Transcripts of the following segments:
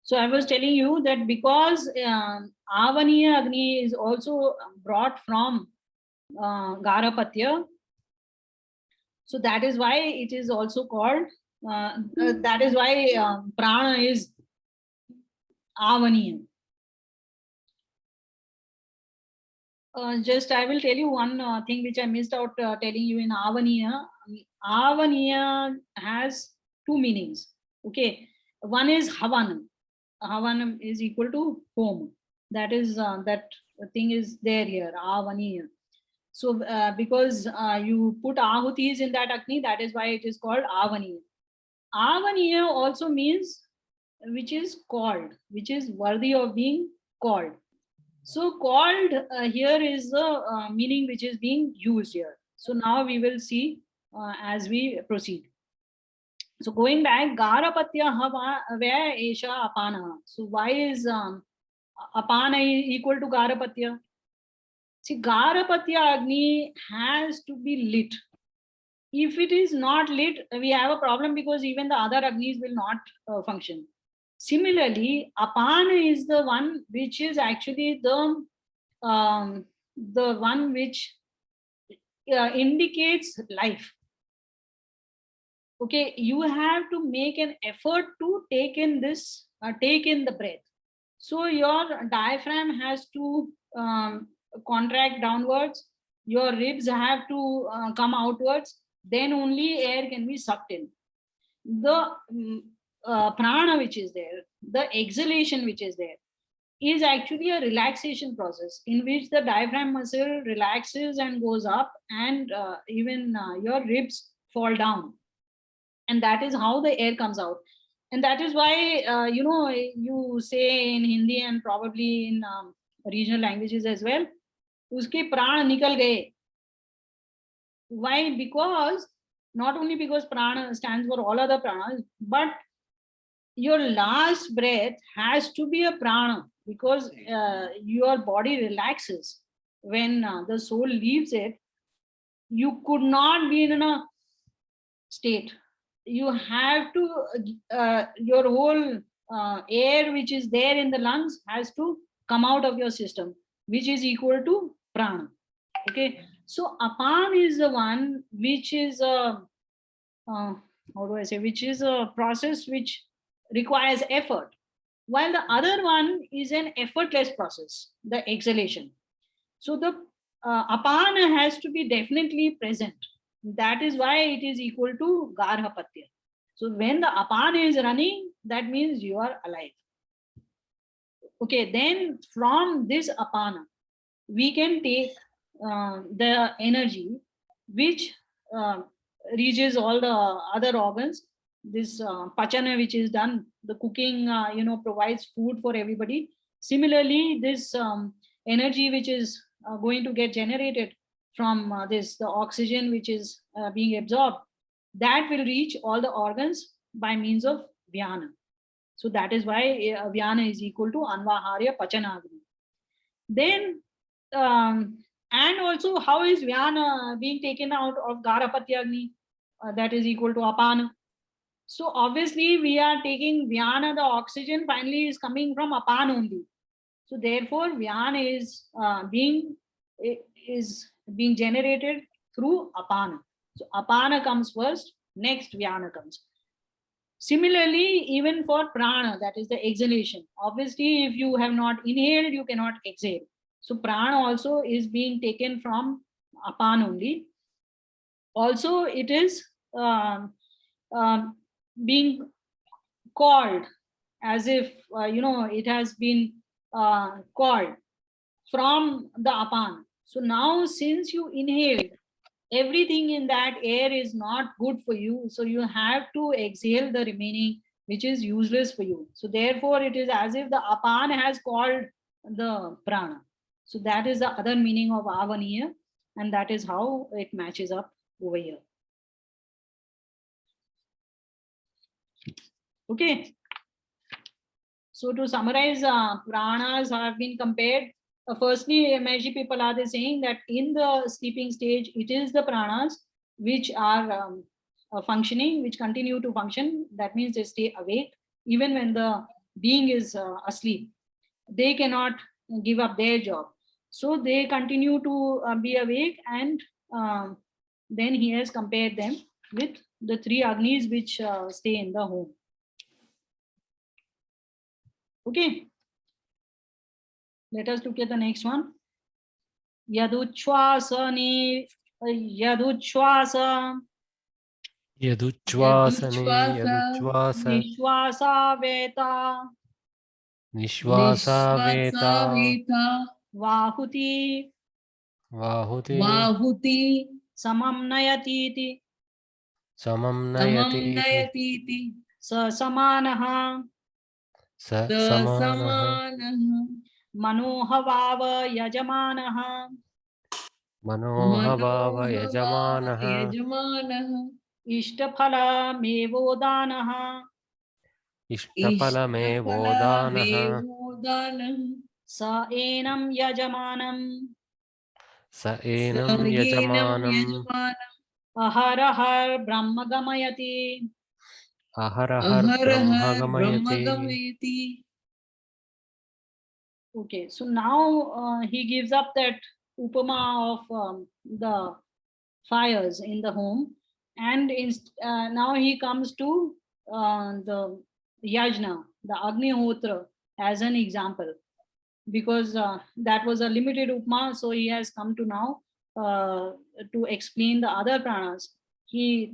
So I was telling you that because Avaniya Agni is also brought from Garapatya, so that is why it is also called, that is why Prana is Avaniya. Just I will tell you one thing which I missed out telling you in Avaniya. Avaniya has two meanings. Okay, one is Havanam. Havanam is equal to home. That is that thing is there here. Avaniya. So because you put ahutis in that Agni, that is why it is called Avaniya. Avaniya also means which is called, which is worthy of being called. So called here is the meaning which is being used here. So now we will see as we proceed. So going back, Garapatya Hava where Esha Apana. So why is Apana equal to Garapatya? See, Garapatya Agni has to be lit. If it is not lit, we have a problem because even the other Agnis will not function. Similarly, Apana is the one which is actually the one which indicates life. Okay, you have to make an effort to take in this, take in the breath. So your diaphragm has to contract downwards. Your ribs have to come outwards. Then only air can be sucked in. The prana which is there, the exhalation which is there, is actually a relaxation process in which the diaphragm muscle relaxes and goes up, and even your ribs fall down, and that is how the air comes out. And that is why you say in Hindi and probably in regional languages as well, uske pran nikal gaye. Why? Because not only because prana stands for all other pranas, but your last breath has to be a prana, because your body relaxes when the soul leaves it. You could not be in a state. You have to your whole air which is there in the lungs has to come out of your system, which is equal to prana. Okay, so apan is the one which is a how do I say, which is a process which requires effort, while the other one is an effortless process, the exhalation. So the apana has to be definitely present. That is why it is equal to garhapatya. So when the apana is running, that means you are alive. Okay, then from this apana, we can take the energy which reaches all the other organs. This pachana which is done, the cooking, provides food for everybody. Similarly, this energy which is going to get generated from the oxygen which is being absorbed, that will reach all the organs by means of vyana. So that is why vyana is equal to anvaharya pachanagni. Then and also, how is vyana being taken out of Garapatyagni? That is equal to apana. So obviously, we are taking vyana, the oxygen finally is coming from apana only. So therefore, vyana is being generated through apana. So apana comes first, next vyana comes. Similarly, even for prana, that is the exhalation. Obviously, if you have not inhaled, you cannot exhale. So prana also is being taken from apan only. Also, it is being called as if it has been called from the apan. So now, since you inhaled, everything in that air is not good for you, so you have to exhale the remaining, which is useless for you. So therefore, it is as if the apan has called the prana. So that is the other meaning of avaniya, and that is how it matches up over here. Okay, so to summarize, pranas have been compared. Firstly, Maharishi people are saying that in the sleeping stage, it is the pranas which are functioning, which continue to function. That means they stay awake even when the being is asleep. They cannot give up their job. So they continue to be awake, and then he has compared them with the three Agnis which stay in the home. Okay. Let us look at the next one. Yaduchwasani yaduchwasa Yaduchvasa nishwasa veta Nishvasa Veta vahuti Vahuti samam nayatiti Samam Nayatiti sa samanaha Sa Samanaha manohavava yajamanaha Manohabhava Yajamanaha ishtaphala mevodanaha Ishtapalame Vodanaha sa enam yajamanam Sa Enam Yajamanam aharahar brahma gamayati. Aharahar Brahmagamayati. Okay, so now he gives up that upama of the fires in the home, and now he comes to the yajna, the agnihotra, as an example, because that was a limited upma. So he has come to now to explain the other pranas. He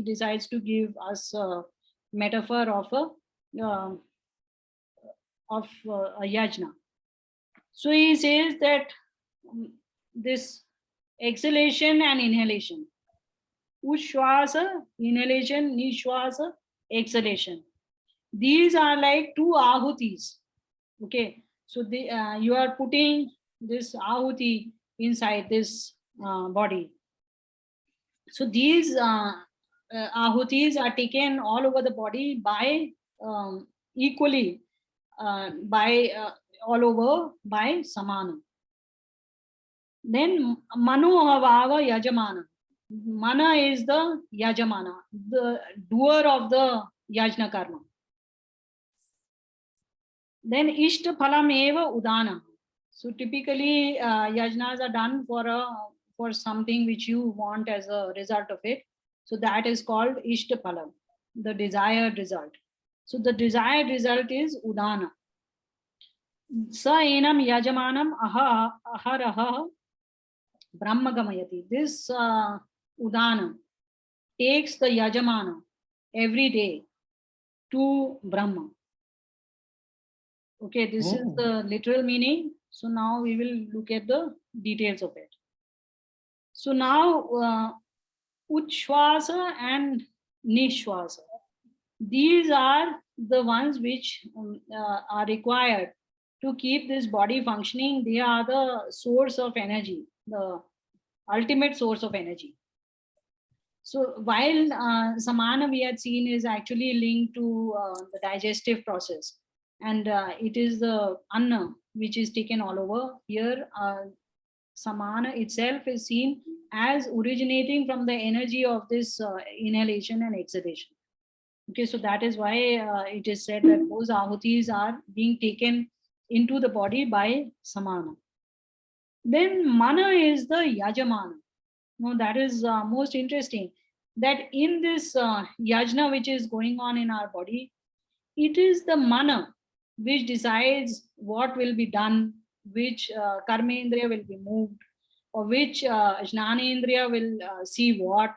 decides to give us a metaphor of a yajna. So he says that this exhalation and inhalation, ushwasa inhalation, nishwasa exhalation, these are like two ahutis. Okay, so you are putting this ahuti inside this body. So these ahutis are taken all over the body by equally by all over by samana. Then manohavava yajamana. Mana is the yajamana, the doer of the yajna karma. Then ishta phalam eva udana. So typically yajnas are done for something which you want as a result of it. So that is called ishta phalam, the desired result. So the desired result is udana. Sa enam yajamanam aharaha brahma gamayati. This udana takes the yajamana every day to Brahma. Okay, this is the literal meaning. So now we will look at the details of it. So now Uchwasa and Nishwasa, these are the ones which are required to keep this body functioning. They are the source of energy, the ultimate source of energy. So while samana we had seen is actually linked to the digestive process, and it is the anna which is taken all over. Here samana itself is seen as originating from the energy of this inhalation and exhalation. Okay, so that is why it is said that those ahutis are being taken into the body by samana. Then mana is the yajamana. Now that is most interesting, that in this yajna which is going on in our body, it is the mana which decides what will be done, which karmendriya will be moved, or which jnanendriya will see what,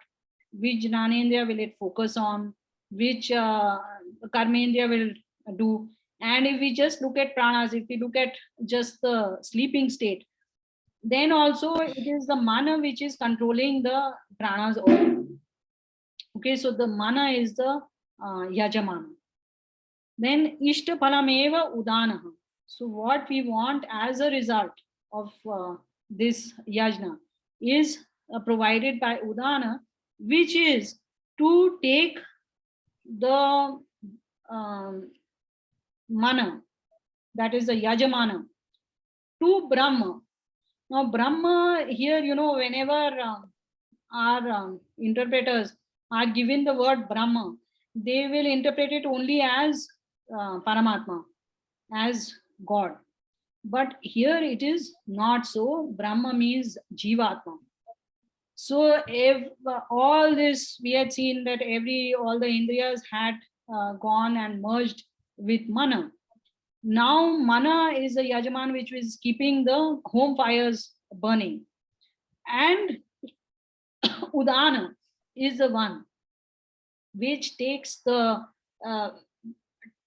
which jnanendriya will it focus on, which karmendriya will do. And if we just look at pranas, if we look at just the sleeping state, then also it is the mana which is controlling the pranas also. Okay, so the mana is the yajamana. Then ishta phalameva udanaha. So what we want as a result of this yajna is provided by udana, which is to take the mana, that is the yajamana, to Brahma. Now Brahma here, whenever our interpreters are given the word Brahma, they will interpret it only as Paramatma, as God. But here it is not so. Brahma means Jivatma. So if all this we had seen that all the Indriyas had gone and merged with Mana. Now Mana is the Yajaman which is keeping the home fires burning. And Udana is the one which uh,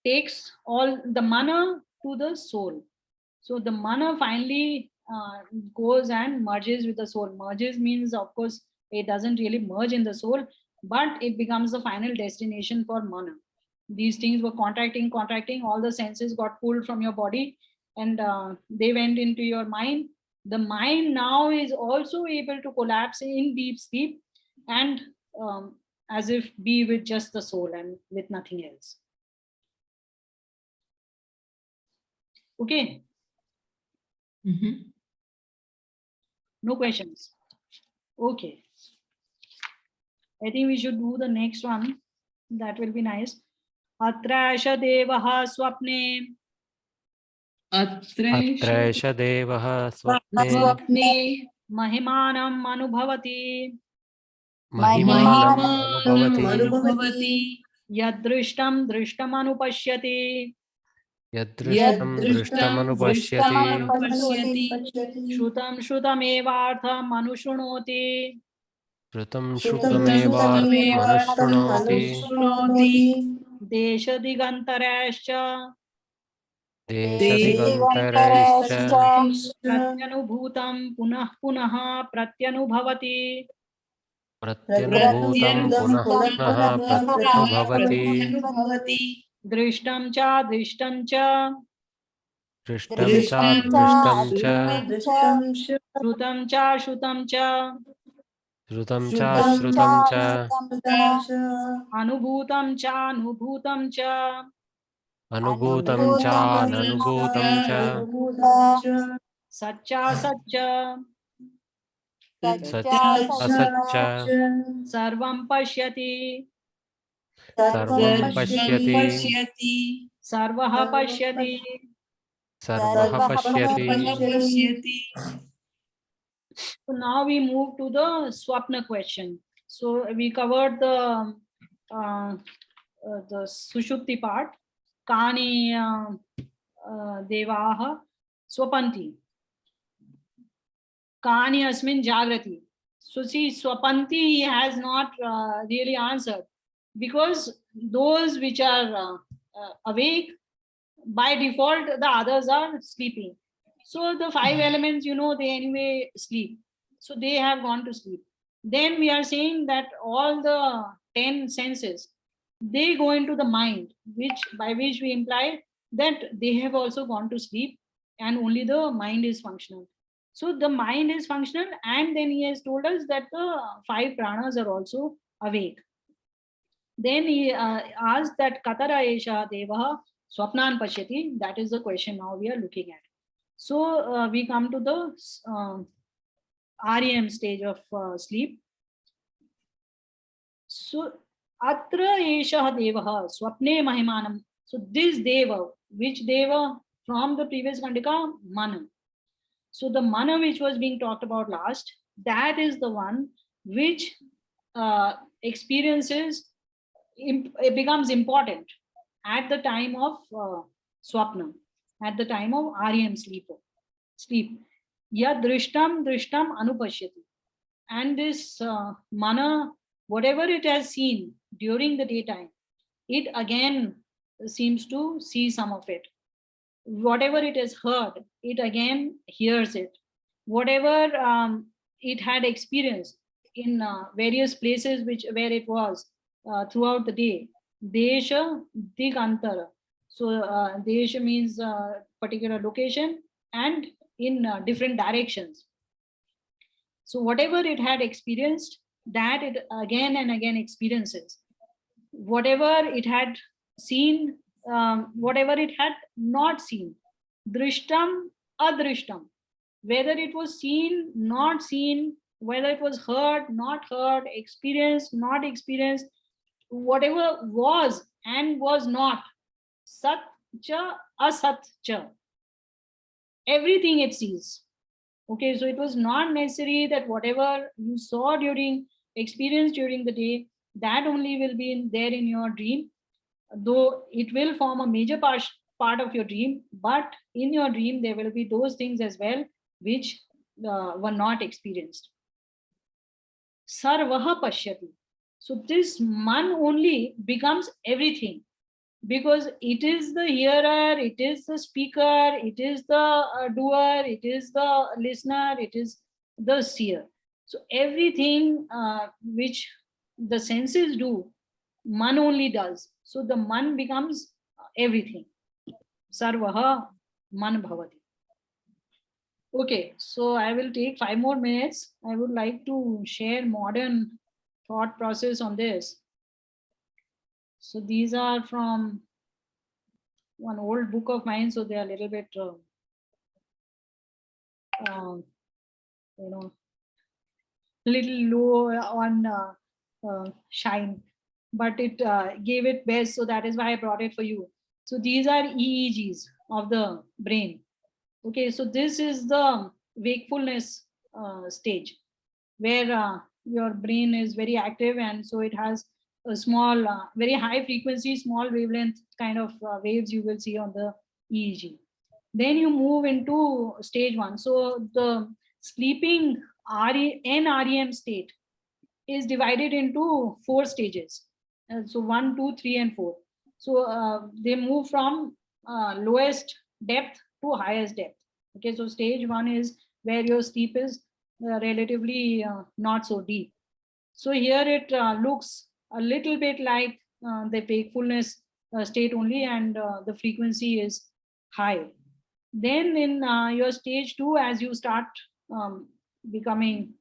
takes all the mana to the soul. So the mana finally goes and merges with the soul. Merges means, of course, it doesn't really merge in the soul, but it becomes the final destination for mana. These things were contracting, all the senses got pulled from your body, and they went into your mind. The mind now is also able to collapse in deep sleep and as if be with just the soul and with nothing else. Okay. No questions. Okay. I think we should do the next one. That will be nice. Atrasha devaha swapne. अत्रैष देवः स्वप्ने Mahimanam anubhavati. महिमानम् अनुभवति Yadrishtam drishtam anupashyati. यदृष्टं दृष्टमनुपश्यति Shrutam shrutam anushrunoti. श्रुतं श्रुतमेवार्थमनुशृणोति Desha digantarascha. देशदिगन्तरैश्च Pratyanubhutam punah punaha pratyanubhavati. प्रत्यनुभूतं पुनः पुनः प्रत्यनुभवति Drishtam cha drishtam cha. दृष्टं च दृष्टं च Shrutam cha shrutam cha. श्रुतं च श्रुतं च Anubhutam cha anubhutam cha. अनुभूतं च अननुभूतं च Satcha satcha. सच् असच्च Sarvam pashyati. सर्वं पश्यति Sarvaha pashyati. सर्वः पश्यति. So now we move to the Swapna question. So we covered the Sushupti part. Kani Devaha Swapanti. Kani Asmin Jagrati. So see, Swapanti he has not really answered, because those which are awake, by default the others are sleeping. So the five elements, they anyway sleep. So they have gone to sleep. Then we are saying that all the 10 senses, they go into the mind, by which we imply that they have also gone to sleep and only the mind is functional. So the mind is functional, and then he has told us that the five pranas are also awake. Then he asked that Katara Esha Devaha Swapnan Pashyati. That is the question now we are looking at. So we come to the REM stage of sleep. So Atra Esha Devaha Swapne Mahimanam. So this Deva, which Deva from the previous Kandika? Mana. So the Mana which was being talked about last, that is the one which experiences, it becomes important at the time of Swapna, at the time of REM sleep. Yad drishtam anupashyati. And this mana, whatever it has seen during the daytime, it again seems to see some of it. Whatever it has heard, it again hears it. Whatever it had experienced in various places where it was throughout the day, desha digantara. So desha means particular location, and in different directions. So whatever it had experienced, that it again and again experiences. Whatever it had seen, whatever it had not seen, drishtam adrishtam, whether it was seen, not seen, whether it was heard, not heard, experienced, not experienced, whatever was and was not, Sat cha, asat cha. Everything it sees. Okay, so it was not necessary that whatever you saw during, experience during the day, that only will be there in your dream, though it will form a major part of your dream, but in your dream there will be those things as well which were not experienced. Sarvaha pashyati. So this man only becomes everything, because it is the hearer, it is the speaker, it is the doer, it is the listener, it is the seer. So everything which the senses do, man only does. So the man becomes everything. Sarvaha man bhavati. Okay, so I will take 5 more minutes. I would like to share modern thought process on this. So these are from one old book of mine, so they are a little bit, uh, you know, little low on shine, but it gave it best, so that is why I brought it for you. So these are EEGs of the brain. Okay, so this is the wakefulness stage, where your brain is very active, and so it has a small, very high frequency, small wavelength kind of waves you will see on the EEG. Then you move into stage 1. So the sleeping NREM state is divided into 4 stages. So 1, 2, 3, and 4. So they move from lowest depth to highest depth. Okay, so stage 1 is where your sleep is relatively not so deep. So here it looks a little bit like the wakefulness state only, and the frequency is high. Then in your stage 2, as you start becoming,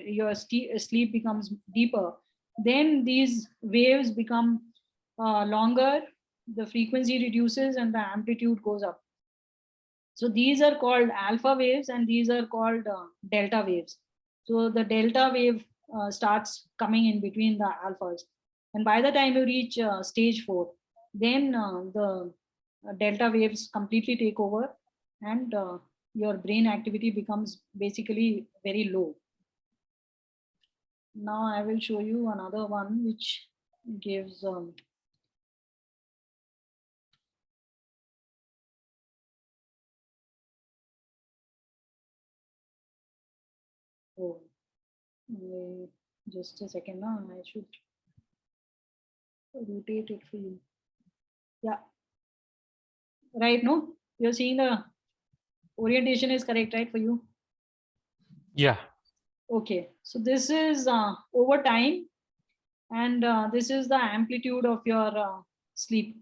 your sleep becomes deeper, then these waves become longer, the frequency reduces, and the amplitude goes up. So these are called alpha waves, and these are called delta waves. So the delta wave starts coming in between the alphas, and by the time you reach stage 4, then the delta waves completely take over, and your brain activity becomes basically very low. Now I will show you another one which gives oh, wait, just a second. Now I should rotate it for you. Yeah, right. No, you're seeing the orientation is correct, right, for you? Yeah. Okay, so this is over time, and this is the amplitude of your sleep.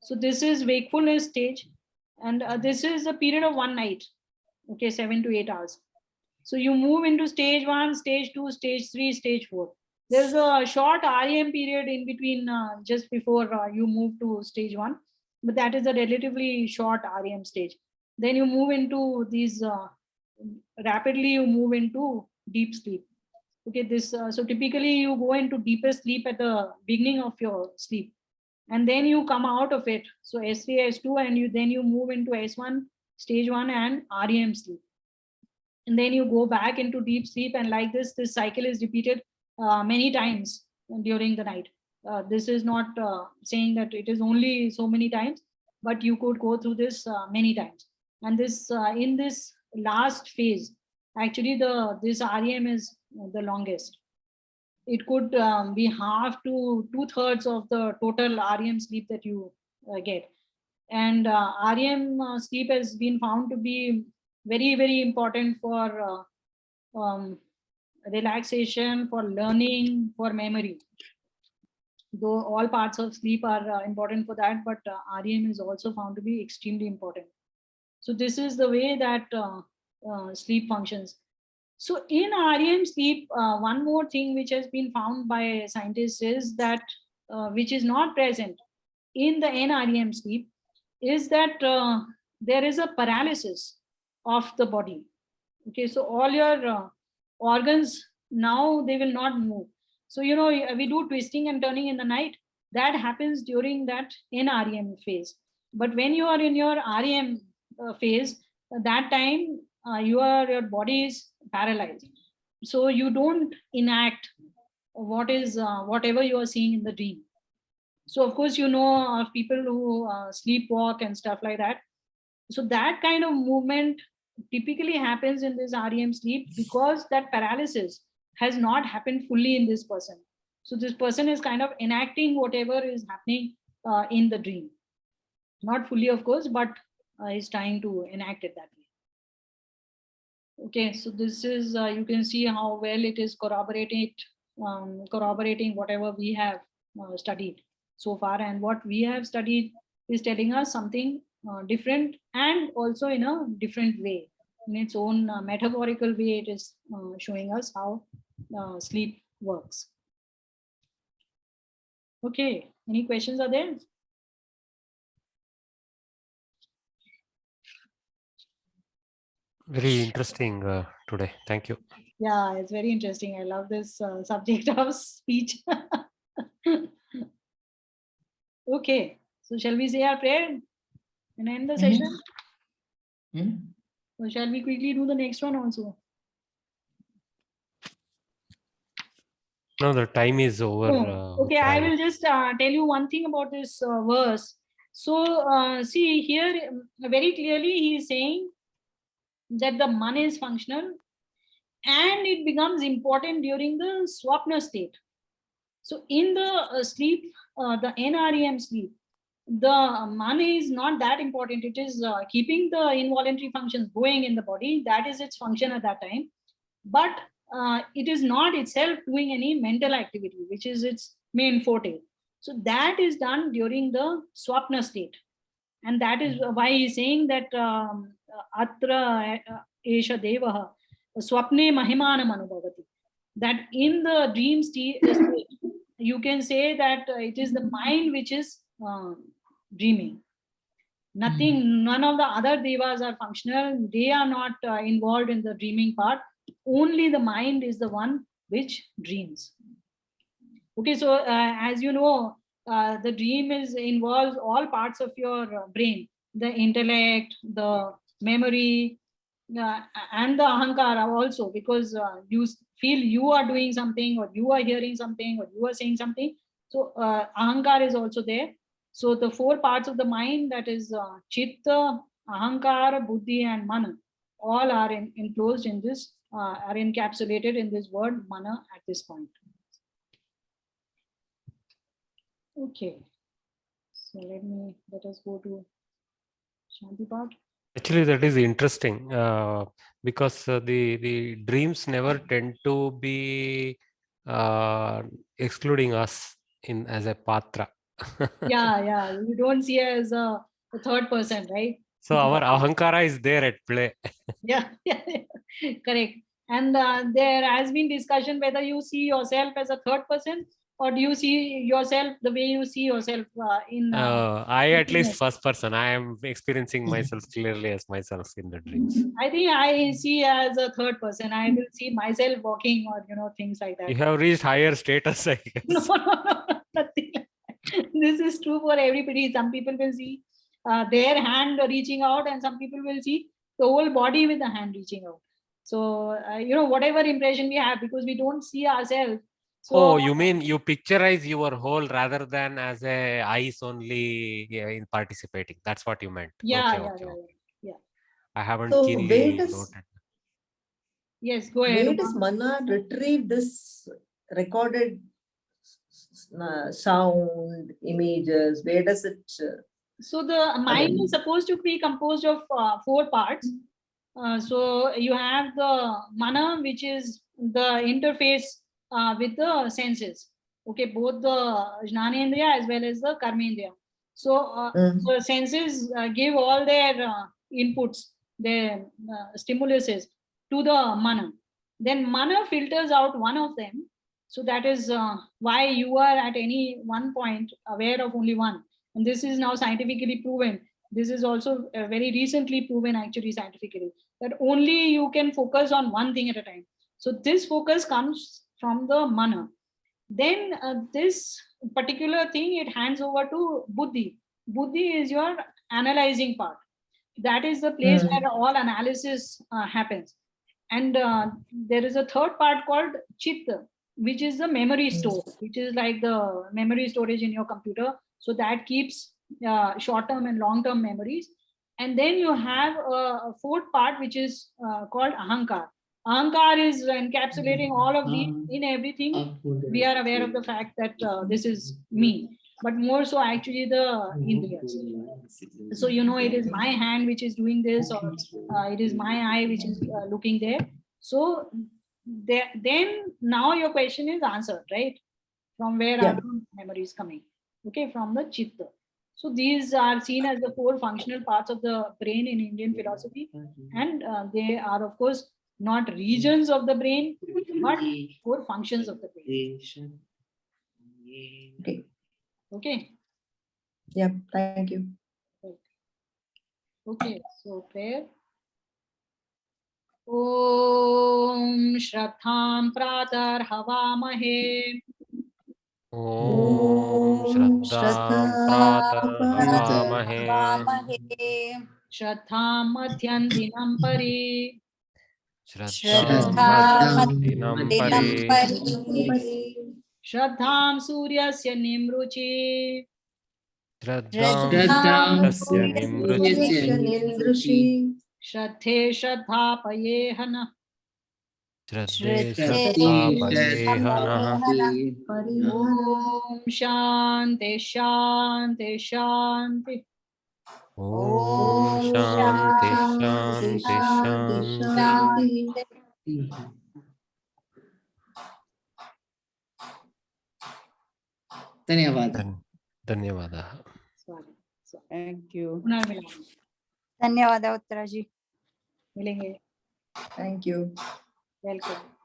So this is wakefulness stage, and this is a period of 1 night. Okay, 7 to 8 hours. So you move into stage 1, stage 2, stage 3, stage 4. There's a short REM period in between, just before you move to stage 1, but that is a relatively short REM stage. Then you move into these, rapidly you move into deep sleep. Okay, this so typically you go into deeper sleep at the beginning of your sleep, and then you come out of it. So S3, S2, and then you move into S1, stage 1, and REM sleep, and then you go back into deep sleep, and like this cycle is repeated many times during the night. This is not saying that it is only so many times, but you could go through this many times. And this in this last phase, actually this REM is the longest. It could be half to 2/3 of the total REM sleep that you get. And REM sleep has been found to be very, very important for relaxation, for learning, for memory. Though all parts of sleep are important for that, but REM is also found to be extremely important. So this is the way that sleep functions. So in REM sleep, one more thing which has been found by scientists is that, which is not present in the NREM sleep, is that there is a paralysis of the body. Okay, so all your organs now, they will not move. So we do twisting and turning in the night. that happens during that NREM phase. But when you are in your REM phase, that time your body is paralyzed. So you don't enact whatever you are seeing in the dream. So of course, people who sleepwalk and stuff like that. So that kind of movement typically happens in this REM sleep because that paralysis has not happened fully in this person. So this person is kind of enacting whatever is happening in the dream. Not fully, of course, but is trying to enact it that way. Okay, so this is, you can see how well it is corroborating whatever we have studied so far. And what we have studied is telling us something different, and also in a different way. In its own metaphorical way, it is showing us how sleep works. Okay, any questions are there? Very interesting today. Thank you. Yeah, it's very interesting. I love this subject of speech. Okay, so shall we say our prayer and end the session? So shall we quickly do the next one also? No, the time is over. Okay, I will just tell you one thing about this verse. So see here, very clearly he is saying that the man is functional and it becomes important during the swapna state. So in the sleep, the NREM sleep, the money is not that important. It is keeping the involuntary functions going in the body. That is its function at that time. But it is not itself doing any mental activity, which is its main forte. So that is done during the swapna state. And that is why he's saying that atra esha devaha swapne mahimanam anubhavati. That in the dream state, you can say that it is the mind which is dreaming. Nothing, none of the other devas are functional. They are not involved in the dreaming part. Only the mind is the one which dreams. Okay, so as you know, the dream involves all parts of your brain, the intellect, the memory, and the ahankara also, because you feel you are doing something, or you are hearing something, or you are saying something. So ahankara is also there. So the four parts of the mind, that is chitta, ahankara, buddhi, and mana, all are enclosed in this, are encapsulated in this word mana at this point. Okay, so let us go to Shanti part. Actually, that is interesting because the dreams never tend to be excluding us in as a patra. Yeah, you don't see as a third person, right? So our ahankara is there at play. Yeah, correct. And there has been discussion whether you see yourself as a third person, or do you see yourself the way you see yourself in. I at least first person. I am experiencing myself clearly as myself in the dreams. I think I see as a third person. I will see myself walking, or things like that. You have reached higher status, I guess. No, nothing. This is true for everybody. Some people will see their hand reaching out, and some people will see the whole body with the hand reaching out. So whatever impression we have, because we don't see ourselves. So, you mean you picturize your whole rather than as a eyes only in participating? That's what you meant. Yeah. I haven't So keenly noted. Yes, go ahead. Where does mana retrieve this recorded sound, images? Where does it? So the mind is supposed to be composed of 4 parts. So you have the mana, which is the interface with the senses. Okay, both the jnanendriya as well as the karmendriya. So the senses give all their inputs, their stimuluses to the mana. Then mana filters out one of them. So that is why you are at any one point aware of only one. And this is now scientifically proven. This is also very recently proven, actually, scientifically, that only you can focus on one thing at a time. So this focus comes from the mana. Then this particular thing, it hands over to buddhi. Buddhi is your analyzing part. That is the place where all analysis happens. And there is a third part called chitta, which is the memory store, which is like the memory storage in your computer. So that keeps short-term and long-term memories. And then you have a fourth part, which is called ahankar. Ahankar is encapsulating all of these in everything. We are aware of the fact that this is me, but more so actually the Indriyas. So you know, it is my hand which is doing this, or it is my eye which is looking there. So then now your question is answered, right? From where are the memories coming? Okay, from the chitta. So these are seen as the four functional parts of the brain in Indian philosophy, and they are of course not regions of the brain, but four functions of the brain. Okay. Okay. Yep. Thank you. Okay. So prayer. Om Shraddham Pratar Havamahe. Om Shraddham Pratarhavamahe. Shraddham Madhyam Dinam Pari. Shraddham Madhyam Pari. Shraddham Suryasya Nimruchi. Shraddham Tasya Nimruchi. Shraddhe Shraddhapayehana. Shraddhe Shraddhapayehana. Om Shanti Shanti Shanti. Om Shanti Shanti Shanti. धन्यवादः. Thank you. पुनर्मिलामः. धन्यवाद उत्तराजी. मिलेंगे. Thank you. Welcome.